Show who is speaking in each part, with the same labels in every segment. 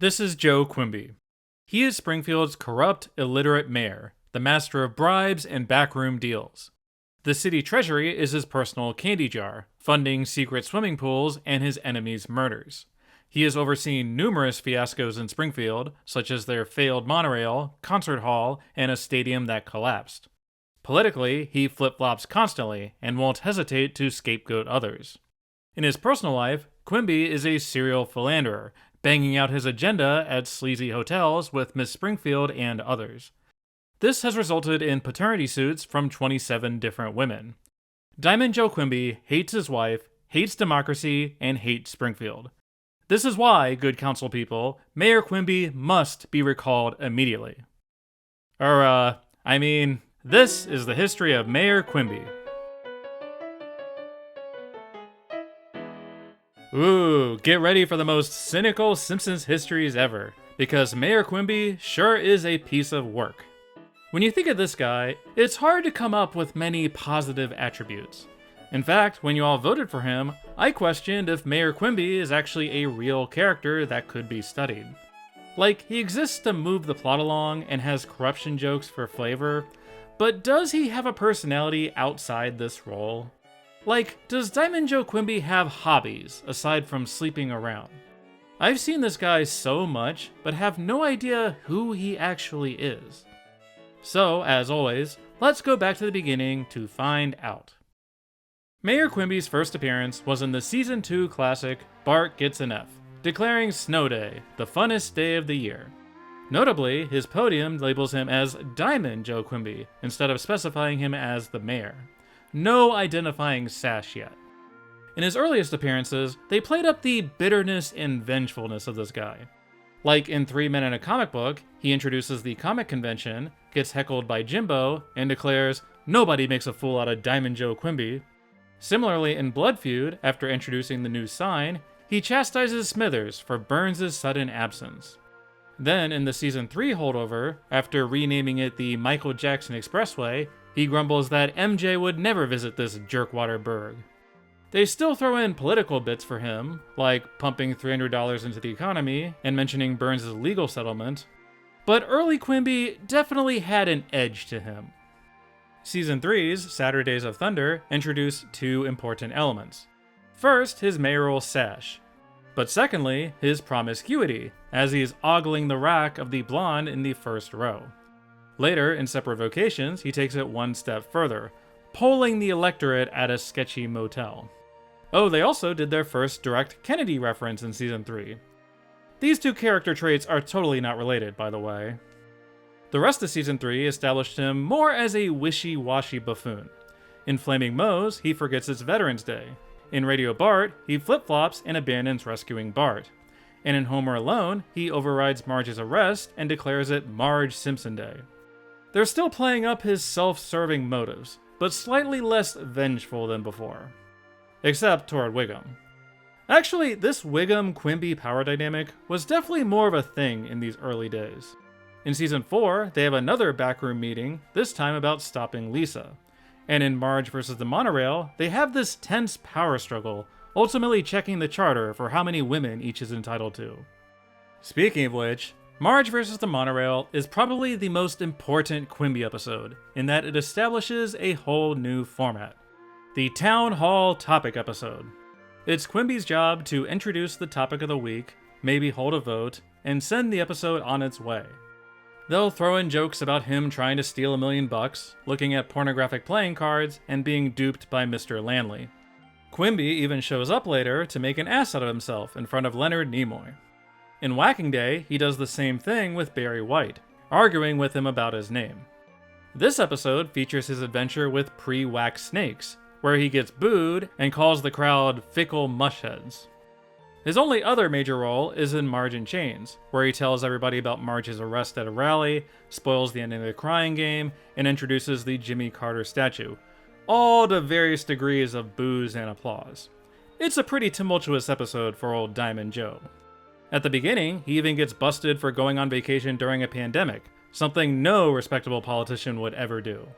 Speaker 1: This is Joe Quimby. He is Springfield's corrupt, illiterate mayor, the master of bribes and backroom deals. The city treasury is his personal candy jar, funding secret swimming pools and his enemies' murders. He has overseen numerous fiascos in Springfield, such as their failed monorail, concert hall, and a stadium that collapsed. Politically, he flip-flops constantly and won't hesitate to scapegoat others. In his personal life, Quimby is a serial philanderer, banging out his agenda at sleazy hotels with Miss Springfield and others. This has resulted in paternity suits from 27 different women. Diamond Joe Quimby hates his wife, hates democracy, and hates Springfield. This is why, good council people, Mayor Quimby must be recalled immediately. This is the history of Mayor Quimby. Ooh, get ready for the most cynical Simpsons histories ever, because Mayor Quimby sure is a piece of work. When you think of this guy, it's hard to come up with many positive attributes. In fact, when you all voted for him, I questioned if Mayor Quimby is actually a real character that could be studied. Like, he exists to move the plot along and has corruption jokes for flavor, but does he have a personality outside this role? Like, does Diamond Joe Quimby have hobbies aside from sleeping around? I've seen this guy so much, but have no idea who he actually is. So, as always, let's go back to the beginning to find out. Mayor Quimby's first appearance was in the Season 2 classic Bart Gets an F, declaring Snow Day the funnest day of the year. Notably, his podium labels him as Diamond Joe Quimby instead of specifying him as the mayor. No identifying sash yet. In his earliest appearances, they played up the bitterness and vengefulness of this guy. Like in 3 Men in a Comic Book, he introduces the comic convention, gets heckled by Jimbo, and declares, "Nobody makes a fool out of Diamond Joe Quimby." Similarly, in Blood Feud, after introducing the new sign, he chastises Smithers for Burns' sudden absence. Then, in the Season 3 holdover, after renaming it the Michael Jackson Expressway, he grumbles that MJ would never visit this jerkwater burg. They still throw in political bits for him, like pumping $300 into the economy and mentioning Burns' legal settlement, but early Quimby definitely had an edge to him. Season 3's Saturdays of Thunder introduced 2 important elements. First, his mayoral sash, but secondly, his promiscuity, as he is ogling the rack of the blonde in the first row. Later, in Separate Vocations, he takes it one step further, polling the electorate at a sketchy motel. Oh, they also did their first direct Kennedy reference in Season 3. These 2 character traits are totally not related, by the way. The rest of Season 3 established him more as a wishy-washy buffoon. In Flaming Moe's, he forgets it's Veterans Day. In Radio Bart, he flip-flops and abandons rescuing Bart. And in Homer Alone, he overrides Marge's arrest and declares it Marge Simpson Day. They're still playing up his self-serving motives, but slightly less vengeful than before. Except toward Wiggum. Actually, this Wiggum-Quimby power dynamic was definitely more of a thing in these early days. In Season 4, they have another backroom meeting, this time about stopping Lisa. And in Marge vs. the Monorail, they have this tense power struggle, ultimately checking the charter for how many women each is entitled to. Speaking of which, Marge vs. the Monorail is probably the most important Quimby episode, in that it establishes a whole new format. The Town Hall Topic episode. It's Quimby's job to introduce the topic of the week, maybe hold a vote, and send the episode on its way. They'll throw in jokes about him trying to steal $1 million, looking at pornographic playing cards, and being duped by Mr. Lanley. Quimby even shows up later to make an ass out of himself in front of Leonard Nimoy. In Whacking Day, he does the same thing with Barry White, arguing with him about his name. This episode features his adventure with pre-whack snakes, where he gets booed and calls the crowd fickle mushheads. His only other major role is in Marge in Chains, where he tells everybody about Marge's arrest at a rally, spoils the ending of the crying game, and introduces the Jimmy Carter statue, all to various degrees of boos and applause. It's a pretty tumultuous episode for old Diamond Joe. At the beginning, he even gets busted for going on vacation during a pandemic, something no respectable politician would ever do.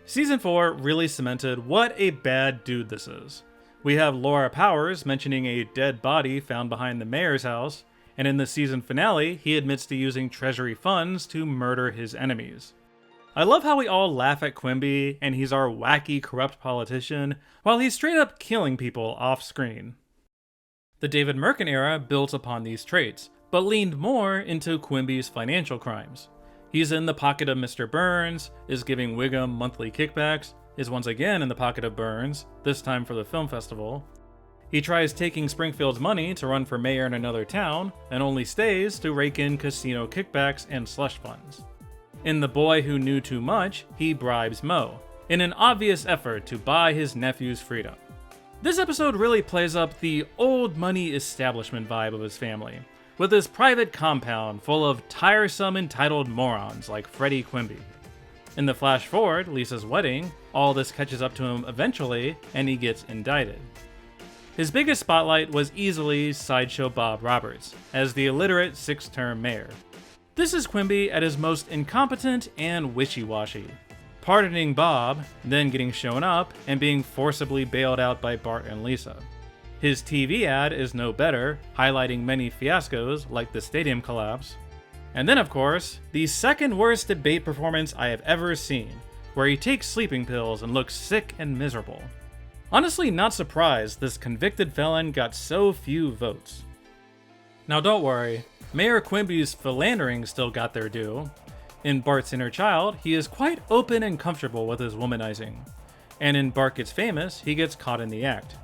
Speaker 1: Season 4 really cemented what a bad dude this is. We have Laura Powers mentioning a dead body found behind the mayor's house, and in the season finale, he admits to using treasury funds to murder his enemies. I love how we all laugh at Quimby, and he's our wacky, corrupt politician, while he's straight up killing people off screen. The David Merkin era built upon these traits, but leaned more into Quimby's financial crimes. He's in the pocket of Mr. Burns, is giving Wiggum monthly kickbacks, is once again in the pocket of Burns, this time for the film festival. He tries taking Springfield's money to run for mayor in another town, and only stays to rake in casino kickbacks and slush funds. In The Boy Who Knew Too Much, he bribes Moe, in an obvious effort to buy his nephew's freedom. This episode really plays up the old money establishment vibe of his family, with his private compound full of tiresome entitled morons like Freddie Quimby. In the flash forward, Lisa's wedding, all this catches up to him eventually, and he gets indicted. His biggest spotlight was easily Sideshow Bob Roberts, as the illiterate sixth-term mayor. This is Quimby at his most incompetent and wishy-washy, pardoning Bob, then getting shown up and being forcibly bailed out by Bart and Lisa. His TV ad is no better, highlighting many fiascos like the stadium collapse. And then, of course, the second worst debate performance I have ever seen, where he takes sleeping pills and looks sick and miserable. Honestly, not surprised this convicted felon got so few votes. Now don't worry, Mayor Quimby's philandering still got their due. In Bart's Inner Child, he is quite open and comfortable with his womanizing. And in Bart Gets Famous, he gets caught in the act.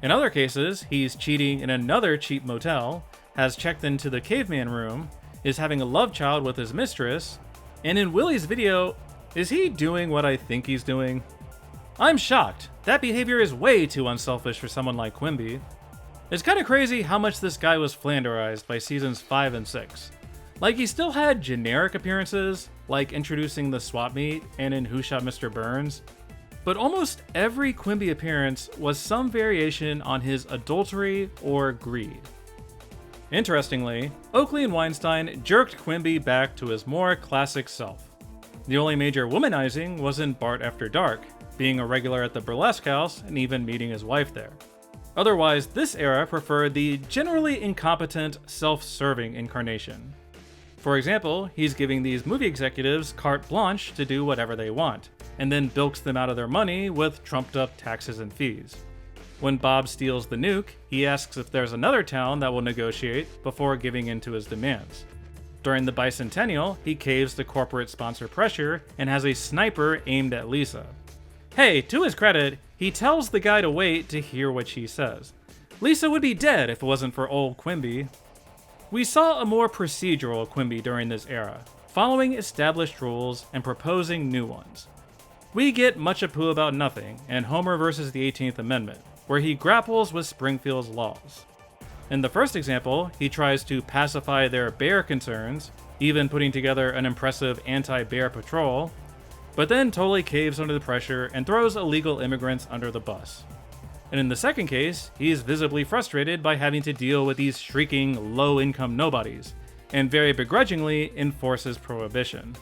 Speaker 1: In other cases, he's cheating in another cheap motel, has checked into the caveman room, is having a love child with his mistress, and in Willie's video, is he doing what I think he's doing? I'm shocked. That behavior is way too unselfish for someone like Quimby. It's kinda crazy how much this guy was flanderized by seasons 5 and 6. Like, he still had generic appearances, like introducing the swap meet and in Who Shot Mr. Burns, but almost every Quimby appearance was some variation on his adultery or greed. Interestingly, Oakley and Weinstein jerked Quimby back to his more classic self. The only major womanizing was in Bart After Dark, being a regular at the burlesque house and even meeting his wife there. Otherwise, this era preferred the generally incompetent, self-serving incarnation. For example, he's giving these movie executives carte blanche to do whatever they want, and then bilks them out of their money with trumped-up taxes and fees. When Bob steals the nuke, he asks if there's another town that will negotiate before giving in to his demands. During the bicentennial, he caves to corporate sponsor pressure and has a sniper aimed at Lisa. Hey, to his credit, he tells the guy to wait to hear what she says. Lisa would be dead if it wasn't for old Quimby. We saw a more procedural Quimby during this era, following established rules and proposing new ones. We get much ado about nothing and Homer versus the 18th Amendment, where he grapples with Springfield's laws. In the first example, he tries to pacify their bear concerns, even putting together an impressive anti-bear patrol, but then totally caves under the pressure and throws illegal immigrants under the bus. And in the second case, he is visibly frustrated by having to deal with these shrieking, low-income nobodies, and very begrudgingly enforces prohibition.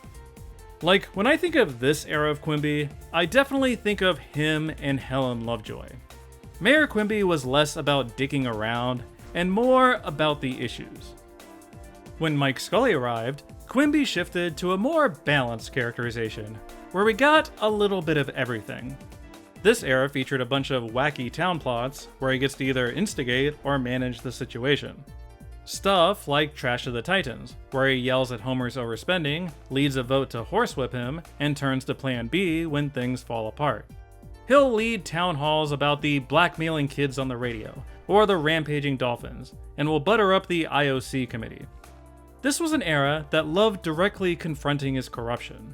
Speaker 1: Like, when I think of this era of Quimby, I definitely think of him and Helen Lovejoy. Mayor Quimby was less about dicking around and more about the issues. When Mike Scully arrived, Quimby shifted to a more balanced characterization, where we got a little bit of everything. This era featured a bunch of wacky town plots where he gets to either instigate or manage the situation. Stuff like Trash of the Titans, where he yells at Homer's overspending, leads a vote to horsewhip him, and turns to Plan B when things fall apart. He'll lead town halls about the blackmailing kids on the radio, or the rampaging dolphins, and will butter up the IOC committee. This was an era that loved directly confronting his corruption.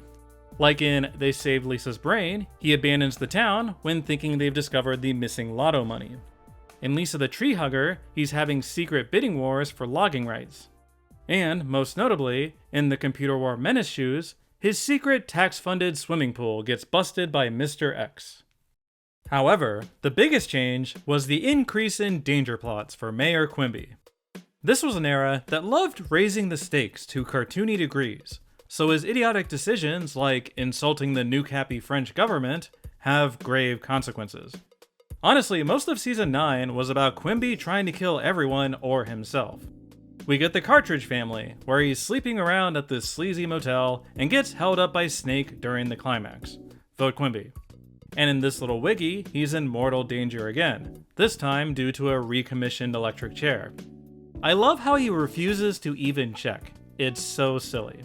Speaker 1: Like in They Saved Lisa's Brain, he abandons the town when thinking they've discovered the missing lotto money. In Lisa the Tree Hugger, he's having secret bidding wars for logging rights. And, most notably, in The Computer War Menace Shoes, his secret tax-funded swimming pool gets busted by Mr. X. However, the biggest change was the increase in danger plots for Mayor Quimby. This was an era that loved raising the stakes to cartoony degrees, so his idiotic decisions, like insulting the nuke-happy French government, have grave consequences. Honestly, most of Season 9 was about Quimby trying to kill everyone or himself. we get the Cartridge family, where he's sleeping around at this sleazy motel and gets held up by Snake during the climax. Vote Quimby. And in this little wiggy, he's in mortal danger again, this time due to a recommissioned electric chair. I love how he refuses to even check. It's so silly.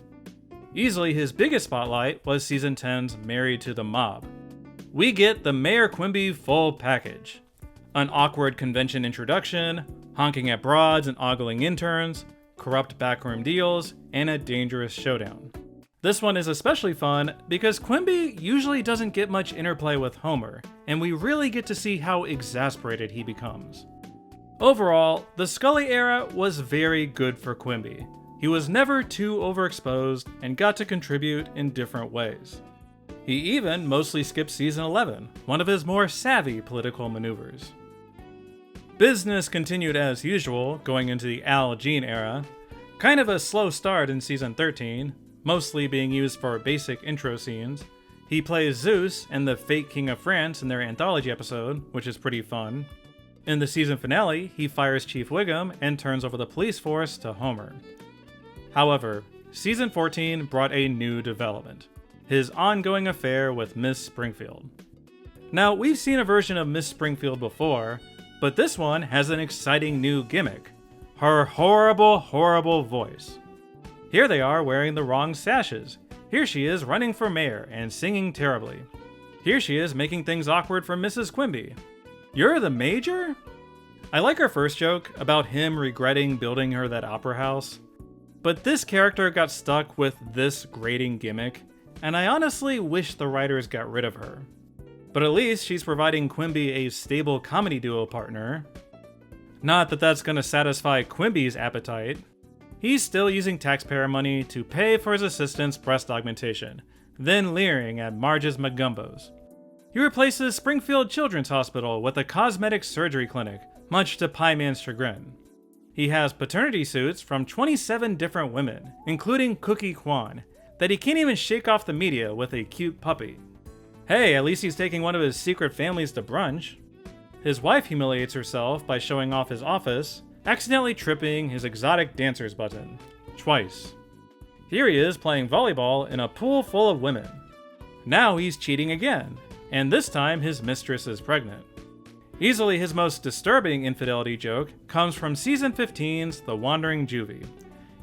Speaker 1: Easily his biggest spotlight was Season 10's Married to the Mob. We get the Mayor Quimby full package. An awkward convention introduction, honking at broads and ogling interns, corrupt backroom deals, and a dangerous showdown. This one is especially fun because Quimby usually doesn't get much interplay with Homer, and we really get to see how exasperated he becomes. Overall, the Scully era was very good for Quimby. He was never too overexposed and got to contribute in different ways. He even mostly skipped season 11, one of his more savvy political maneuvers. Business continued as usual going into the Al Jean era. Kind of a slow start in season 13, mostly being used for basic intro scenes. He plays Zeus and the fake King of France in their anthology episode, which is pretty fun. In the season finale, he fires Chief Wiggum and turns over the police force to Homer. However, season 14 brought a new development: his ongoing affair with Miss Springfield. Now, we've seen a version of Miss Springfield before, but this one has an exciting new gimmick: her horrible, horrible voice. Here they are wearing the wrong sashes. Here she is running for mayor and singing terribly. Here she is making things awkward for Mrs. Quimby. You're the major? I like her first joke about him regretting building her that opera house, but this character got stuck with this grating gimmick, and I honestly wish the writers got rid of her. But at least she's providing Quimby a stable comedy duo partner. Not that that's gonna satisfy Quimby's appetite. He's still using taxpayer money to pay for his assistant's breast augmentation, then leering at Marge's McGumbos. He replaces Springfield Children's Hospital with a cosmetic surgery clinic, much to Pie Man's chagrin. He has paternity suits from 27 different women, including Cookie Kwan, that he can't even shake off the media with a cute puppy. Hey, at least he's taking one of his secret families to brunch. His wife humiliates herself by showing off his office, accidentally tripping his exotic dancer's button. Twice. Here he is playing volleyball in a pool full of women. Now he's cheating again, and this time his mistress is pregnant. Easily his most disturbing infidelity joke comes from season 15's The Wandering Juvie.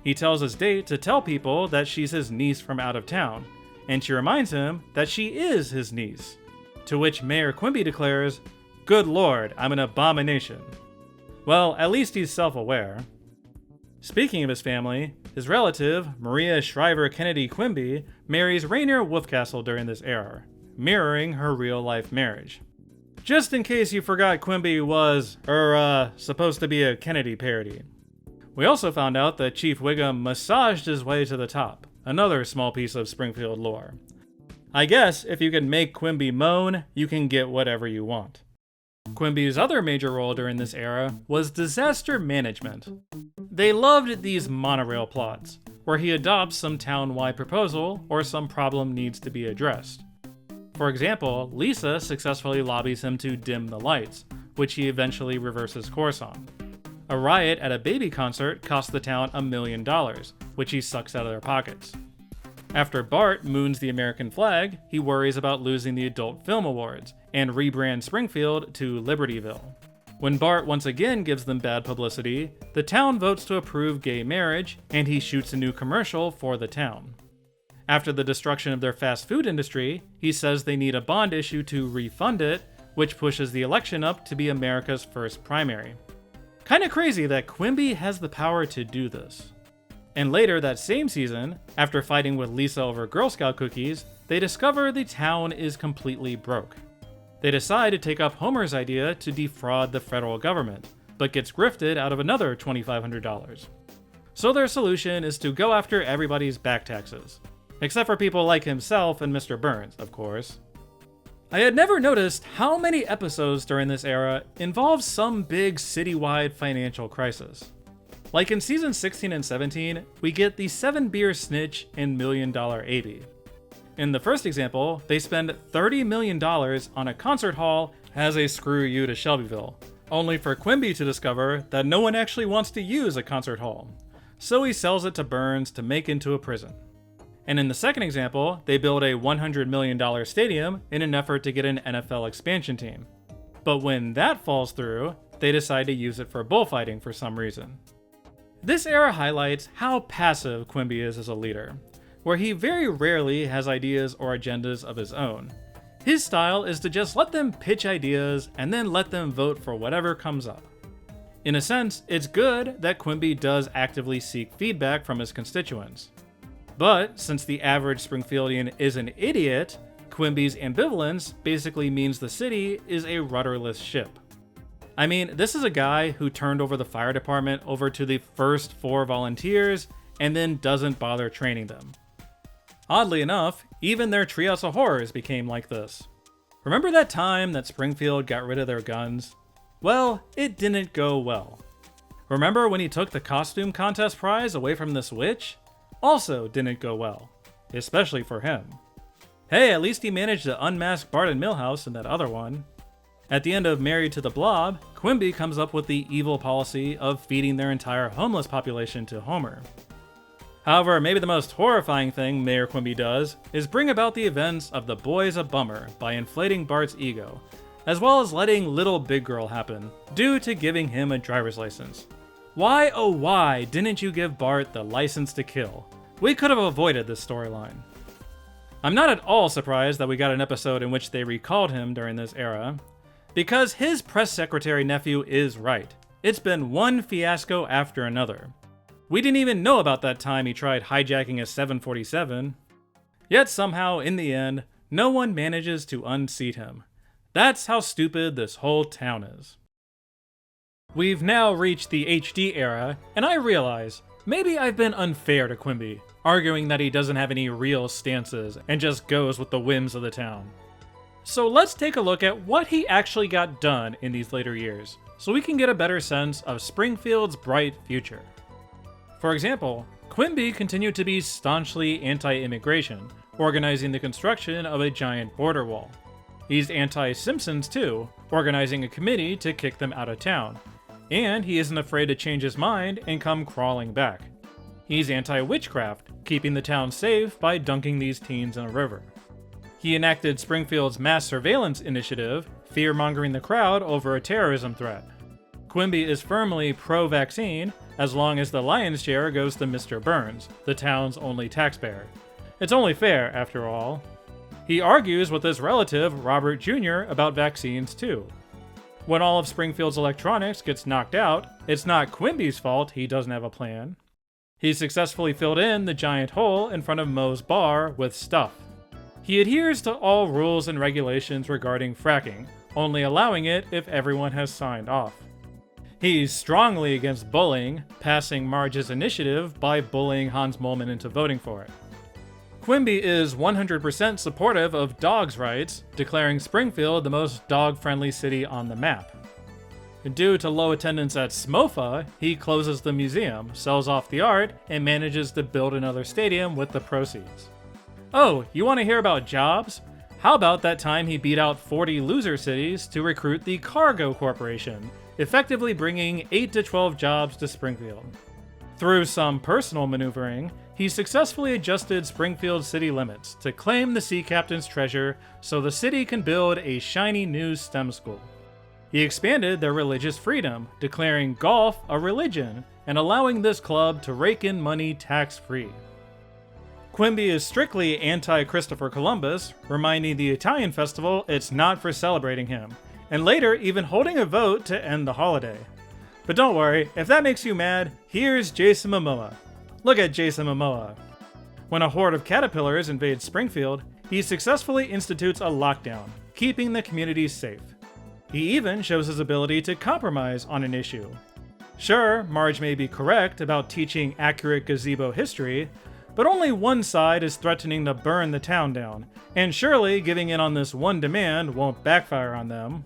Speaker 1: He tells his date to tell people that she's his niece from out of town, and she reminds him that she is his niece. To which Mayor Quimby declares, "Good Lord, I'm an abomination." Well, at least he's self-aware. Speaking of his family, his relative, Maria Shriver Kennedy Quimby, marries Rainier Wolfcastle during this era, mirroring her real-life marriage. Just in case you forgot Quimby was, supposed to be a Kennedy parody. We also found out that Chief Wiggum massaged his way to the top, another small piece of Springfield lore. I guess if you can make Quimby moan, you can get whatever you want. Quimby's other major role during this era was disaster management. They loved these monorail plots, where he adopts some town-wide proposal or some problem needs to be addressed. For example, Lisa successfully lobbies him to dim the lights, which he eventually reverses course on. A riot at a baby concert costs the town $1 million, which he sucks out of their pockets. After Bart moons the American flag, he worries about losing the Adult Film Awards, and rebrands Springfield to Libertyville. When Bart once again gives them bad publicity, the town votes to approve gay marriage, and he shoots a new commercial for the town. After the destruction of their fast food industry, he says they need a bond issue to refund it, which pushes the election up to be America's first primary. Kinda crazy that Quimby has the power to do this. And later that same season, after fighting with Lisa over Girl Scout cookies, they discover the town is completely broke. They decide to take up Homer's idea to defraud the federal government, but gets grifted out of another $2,500. So their solution is to go after everybody's back taxes. Except for people like himself and Mr. Burns, of course. I had never noticed how many episodes during this era involved some big citywide financial crisis. Like in seasons 16 and 17, we get the 7-beer snitch and $1 million AB. In the first example, they spend $30 million on a concert hall as a screw you to Shelbyville, only for Quimby to discover that no one actually wants to use a concert hall. so he sells it to Burns to make into a prison. And in the second example, they build a $100 million stadium in an effort to get an NFL expansion team. But when that falls through, they decide to use it for bullfighting for some reason. This era highlights how passive Quimby is as a leader, where he very rarely has ideas or agendas of his own. His style is to just let them pitch ideas and then let them vote for whatever comes up. In a sense, it's good that Quimby does actively seek feedback from his constituents. But since the average Springfieldian is an idiot, Quimby's ambivalence basically means the city is a rudderless ship. I mean, this is a guy who turned over the fire department over to the first 4 volunteers and then doesn't bother training them. Oddly enough, even their Treehouse of Horrors became like this. Remember that time that Springfield got rid of their guns? Well, it didn't go well. Remember when he took the costume contest prize away from this witch? Also didn't go well, especially for him. Hey, at least he managed to unmask Bart and Milhouse in that other one. At the end of Married to the Blob, Quimby comes up with the evil policy of feeding their entire homeless population to Homer. However, maybe the most horrifying thing Mayor Quimby does is bring about the events of The Boy's a Bummer by inflating Bart's ego, as well as letting Little Big Girl happen, due to giving him a driver's license. Why, oh why, didn't you give Bart the license to kill? We could have avoided this storyline. I'm not at all surprised that we got an episode in which they recalled him during this era, because his press secretary nephew is right. It's been one fiasco after another. We didn't even know about that time he tried hijacking a 747. Yet somehow, in the end, no one manages to unseat him. That's how stupid this whole town is. We've now reached the HD era, and I realize, maybe I've been unfair to Quimby, arguing that he doesn't have any real stances and just goes with the whims of the town. So let's take a look at what he actually got done in these later years, so we can get a better sense of Springfield's bright future. For example, Quimby continued to be staunchly anti-immigration, organizing the construction of a giant border wall. He's anti-Simpsons too, organizing a committee to kick them out of town. And he isn't afraid to change his mind and come crawling back. He's anti-witchcraft, keeping the town safe by dunking these teens in a river. He enacted Springfield's mass surveillance initiative, fear-mongering the crowd over a terrorism threat. Quimby is firmly pro-vaccine, as long as the lion's share goes to Mr. Burns, the town's only taxpayer. It's only fair, after all. He argues with his relative, Robert Jr., about vaccines too. When all of Springfield's electronics gets knocked out, it's not Quimby's fault he doesn't have a plan. He successfully filled in the giant hole in front of Moe's bar with stuff. He adheres to all rules and regulations regarding fracking, only allowing it if everyone has signed off. He's strongly against bullying, passing Marge's initiative by bullying Hans Moleman into voting for it. Quimby is 100% supportive of dogs' rights, declaring Springfield the most dog-friendly city on the map. Due to low attendance at SMOFA, he closes the museum, sells off the art, and manages to build another stadium with the proceeds. Oh, you want to hear about jobs? How about that time he beat out 40 loser cities to recruit the Cargo Corporation, effectively bringing 8 to 12 jobs to Springfield. Through some personal maneuvering, he successfully adjusted Springfield's city limits to claim the sea captain's treasure so the city can build a shiny new STEM school. He expanded their religious freedom, declaring golf a religion and allowing this club to rake in money tax-free. Quimby is strictly anti-Christopher Columbus, reminding the Italian festival it's not for celebrating him, and later even holding a vote to end the holiday. But don't worry, if that makes you mad, here's Jason Momoa. Look at Jason Momoa. When a horde of caterpillars invades Springfield, he successfully institutes a lockdown, keeping the community safe. He even shows his ability to compromise on an issue. Sure, Marge may be correct about teaching accurate gazebo history, but only one side is threatening to burn the town down, and surely giving in on this one demand won't backfire on them.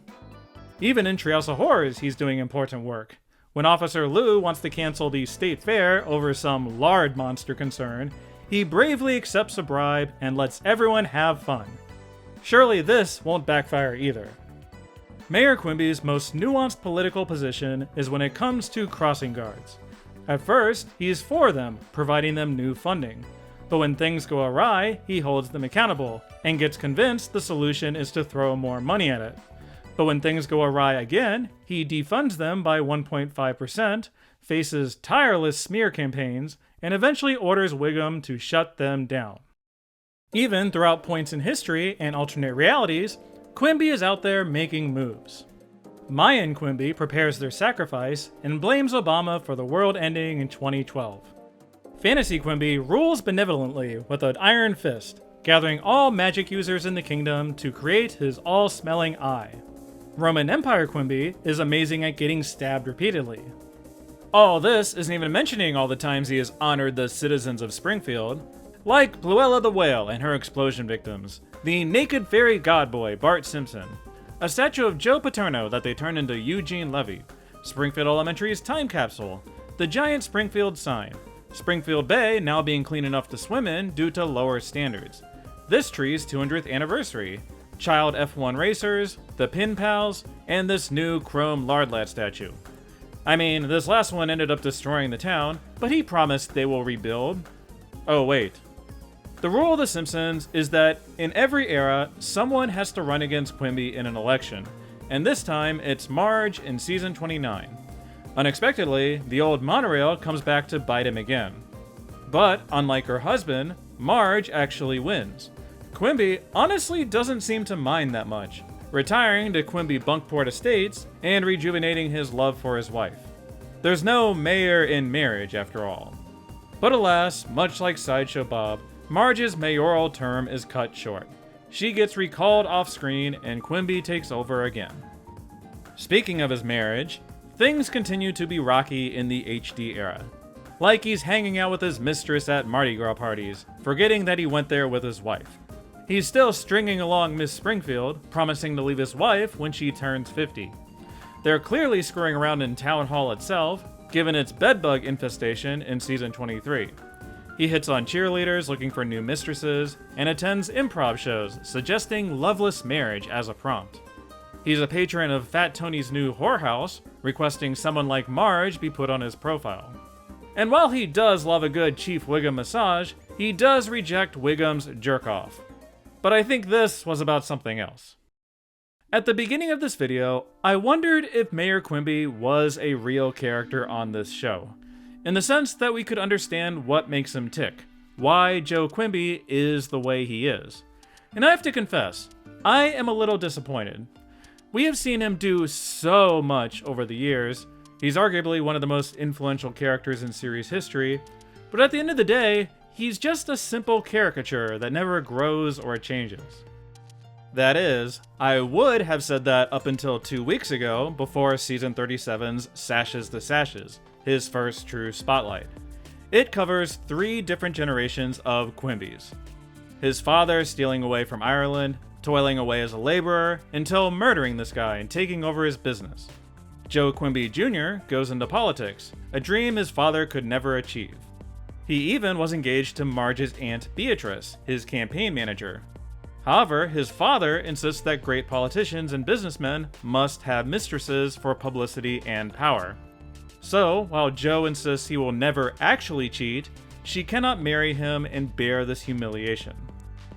Speaker 1: Even in Treehouse of Horrors, he's doing important work. When Officer Lou wants to cancel the state fair over some lard monster concern, he bravely accepts a bribe and lets everyone have fun. Surely this won't backfire either. Mayor Quimby's most nuanced political position is when it comes to crossing guards. At first, he's for them, providing them new funding. But when things go awry, he holds them accountable, and gets convinced the solution is to throw more money at it. But when things go awry again, he defunds them by 1.5%, faces tireless smear campaigns, and eventually orders Wiggum to shut them down. Even throughout points in history and alternate realities, Quimby is out there making moves. Mayan Quimby prepares their sacrifice and blames Obama for the world ending in 2012. Fantasy Quimby rules benevolently with an iron fist, gathering all magic users in the kingdom to create his all-smelling eye. Roman Empire Quimby is amazing at getting stabbed repeatedly. All this isn't even mentioning all the times he has honored the citizens of Springfield, like Bluella the Whale and her explosion victims, the naked fairy godboy Bart Simpson, a statue of Joe Paterno that they turned into Eugene Levy, Springfield Elementary's time capsule, the giant Springfield sign, Springfield Bay now being clean enough to swim in due to lower standards, this tree's 200th anniversary, child F1 racers, the Pin Pals, and this new chrome Lardlat statue. I mean, this last one ended up destroying the town, but he promised they will rebuild. Oh wait. The rule of The Simpsons is that in every era, someone has to run against Quimby in an election, and this time it's Marge in season 29. Unexpectedly, the old monorail comes back to bite him again. But, unlike her husband, Marge actually wins. Quimby honestly doesn't seem to mind that much, retiring to Quimby Bunkport Estates and rejuvenating his love for his wife. There's no mayor in marriage, after all. But alas, much like Sideshow Bob, Marge's mayoral term is cut short. She gets recalled off screen and Quimby takes over again. Speaking of his marriage, things continue to be rocky in the HD era. Like he's hanging out with his mistress at Mardi Gras parties, forgetting that he went there with his wife. He's still stringing along Miss Springfield, promising to leave his wife when she turns 50. They're clearly screwing around in Town Hall itself, given its bedbug infestation in season 23. He hits on cheerleaders looking for new mistresses, and attends improv shows suggesting loveless marriage as a prompt. He's a patron of Fat Tony's new whorehouse, requesting someone like Marge be put on his profile. And while he does love a good Chief Wiggum massage, he does reject Wiggum's jerk-off. But I think this was about something else. At the beginning of this video, I wondered if Mayor Quimby was a real character on this show, in the sense that we could understand what makes him tick, why Joe Quimby is the way he is. And I have to confess, I am a little disappointed. We have seen him do so much over the years. He's arguably one of the most influential characters in series history, but at the end of the day, he's just a simple caricature that never grows or changes. That is, I would have said that up until 2 weeks ago, before season 37's Sashes to Sashes, his first true spotlight. It covers 3 different generations of Quimbys. His father stealing away from Ireland, toiling away as a laborer, until murdering this guy and taking over his business. Joe Quimby Jr. goes into politics, a dream his father could never achieve. He even was engaged to Marge's aunt Beatrice, his campaign manager. However, his father insists that great politicians and businessmen must have mistresses for publicity and power. So, while Joe insists he will never actually cheat, she cannot marry him and bear this humiliation.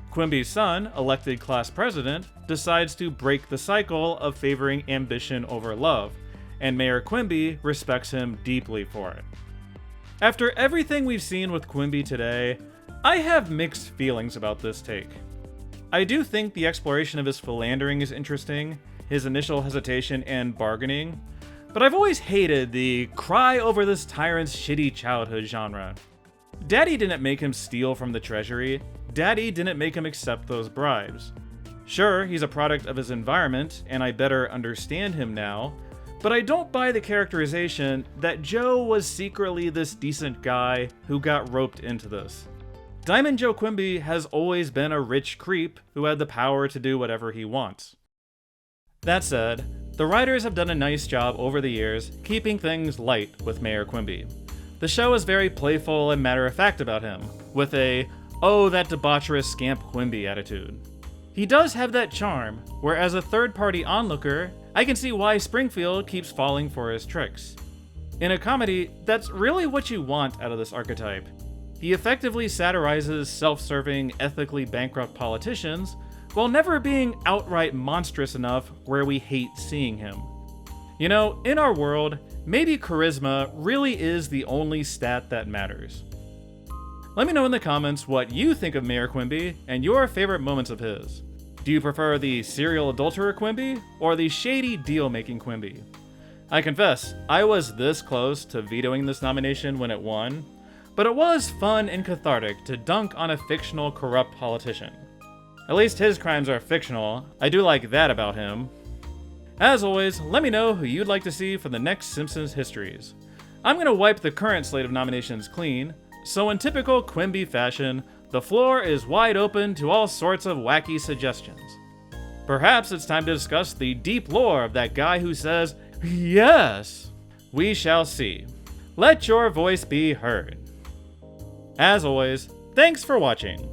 Speaker 1: Quimby's son, elected class president, decides to break the cycle of favoring ambition over love, and Mayor Quimby respects him deeply for it. After everything we've seen with Quimby today, I have mixed feelings about this take. I do think the exploration of his philandering is interesting, his initial hesitation and bargaining, but I've always hated the cry over this tyrant's shitty childhood genre. Daddy didn't make him steal from the treasury, Daddy didn't make him accept those bribes. Sure, he's a product of his environment, and I better understand him now, but I don't buy the characterization that Joe was secretly this decent guy who got roped into this. Diamond Joe Quimby has always been a rich creep who had the power to do whatever he wants. That said, the writers have done a nice job over the years keeping things light with Mayor Quimby. The show is very playful and matter-of-fact about him, with a, oh that debaucherous scamp Quimby attitude. He does have that charm, where as a third-party onlooker, I can see why Springfield keeps falling for his tricks. In a comedy, that's really what you want out of this archetype. He effectively satirizes self-serving, ethically bankrupt politicians, while never being outright monstrous enough where we hate seeing him. You know, in our world, maybe charisma really is the only stat that matters. Let me know in the comments what you think of Mayor Quimby and your favorite moments of his. Do you prefer the serial adulterer Quimby or the shady deal-making Quimby? I confess, I was this close to vetoing this nomination when it won, but it was fun and cathartic to dunk on a fictional corrupt politician. At least his crimes are fictional. I do like that about him. As always, let me know who you'd like to see for the next Simpsons Histories. I'm gonna wipe the current slate of nominations clean, so in typical Quimby fashion, the floor is wide open to all sorts of wacky suggestions. Perhaps it's time to discuss the deep lore of that guy who says, yes! We shall see. Let your voice be heard. As always, thanks for watching.